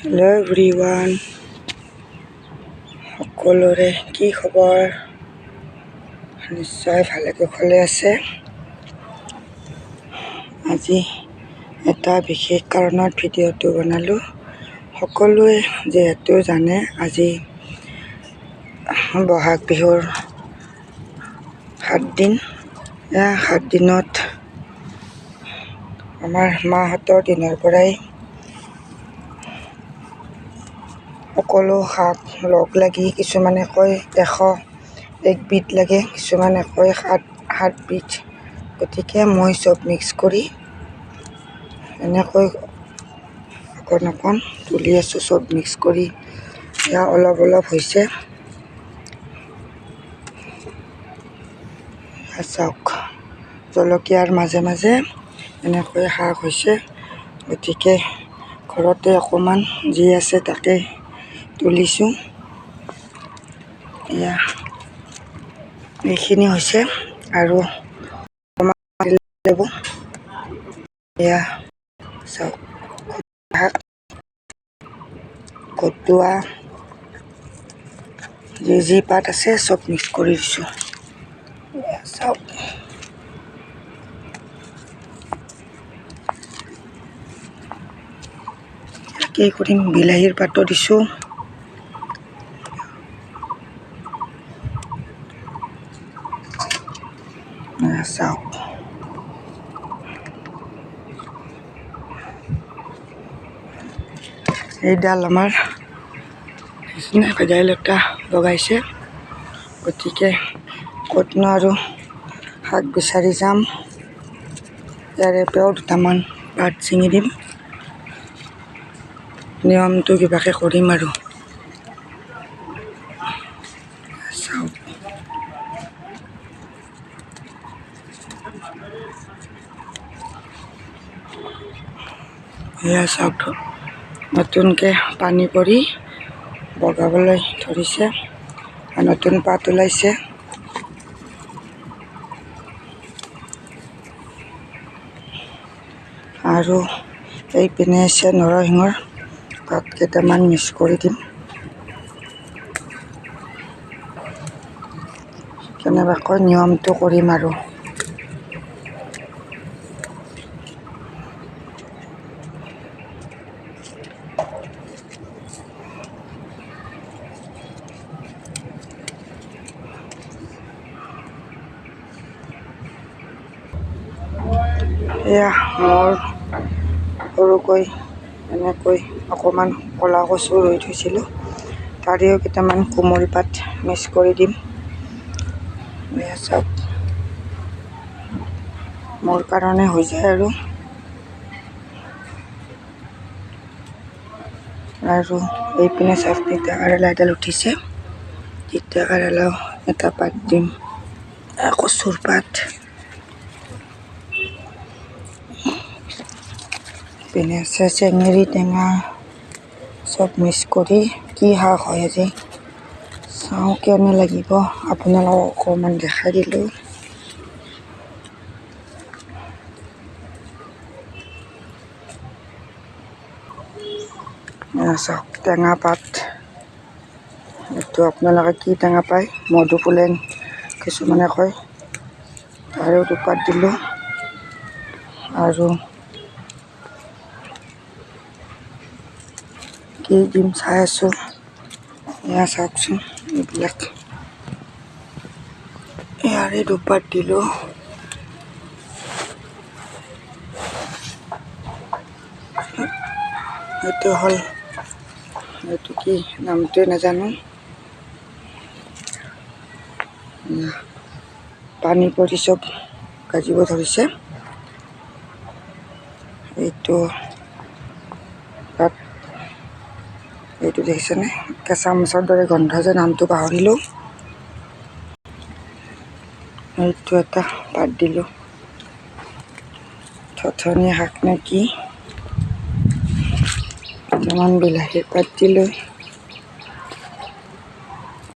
Hello everyone, সকলোৰে কি খবৰ? নিশ্চয় ভালে কুশলে আছে। আজি এটা বিশেষ কাৰণত ভিডিঅ'টো বনালোঁ। সকলোৱে যিহেতু জানে আজি বহাগ বিহুৰ 7 দিন। 7 দিনত আমাৰ মাহঁতৰ দিনৰ পৰাই সকলো শাক লগ লাগি, কিছুমানে কয় 101 বিধ লাগে, কিছুমানে কয় 7 বিধ। গতিকে মই চব মিক্স কৰি এনেকৈ অকণ তুলি আছোঁ। চব মিক্স কৰি এয়া অলপ হৈছে। চাওক, জলকীয়াৰ মাজে মাজে এনেকৈ শাক হৈছে। গতিকে ঘৰতে অকণমান যি আছে তাকে তুলিছোঁ। এয়া এইখিনি হৈছে আৰু এয়া চাওক, শাক কটোৱা যি পাত আছে চব মিক্স কৰি দিছোঁ। চাওক, কি কৰিম, বিলাহীৰ পাতো দিছোঁ। চাওক, এইডাল আমাৰ ভেদাইলতা লগাইছে। গতিকে ক'তনো আৰু শাক বিচাৰি যাম, ইয়াৰে পৰাও দুটামান পাত ছিঙি দিম। নিয়মটো কিবাকে কৰিম আৰু। চাওক, এয়া চাওক, নতুনকৈ পানী পৰি বগাবলৈ ধৰিছে, নতুন পাত ওলাইছে। আৰু এইপিনে আছে নৰসিংহৰ পাত কেইটামান মিক্স কৰি দিম। কেনেবাকৈ নিয়মটো কৰিম আৰু। এয়া মোৰ সৰুকৈ এনেকৈ অকণমান ক'লা কচু ৰুই থৈছিলোঁ, তাৰেও কেইটামান কোমল পাত মিক্স কৰি দিম। এয়া চাওক, মোৰ কাৰণে হৈ যায় আৰু এইপিনে চাওক, তিতা কেৰেলা এডাল উঠিছে। তিতা কেৰেলাও এটা পাত দিম, কচুৰ পাত। পিনে আছে চেঙেৰী টেঙা, চব মিক্স কৰি কি শাক হয় আজি চাওঁ, কেনে লাগিব আপোনালোকক অকণমান দেখাই দিলোঁ। চাওক, টেঙা পাত, এইটো আপোনালোকে কি টেঙা পায়, মধুফুলেন কিছুমানে কয়, তাৰেও দুপাত দিলোঁ। আৰু কি দিম চাই আছোঁ। এয়া চাওকচোন, এইবিলাক ইয়াৰে দুপাত দিলোঁ। এইটো হ'ল, এইটো কি নামটোৱে নাজানো। পানী পৰি চব গাজিব ধৰিছে। এইটো তাত, এইটো দেখিছেনে, কেঁচা মাছৰ দৰে গন্ধ যে, নামটো পাহৰিলোঁ। এইটো এটা পাত দিলোঁ, থথনীয়া শাক নে কি, কেইটামান বিলাহীৰ পাত দিলোঁ।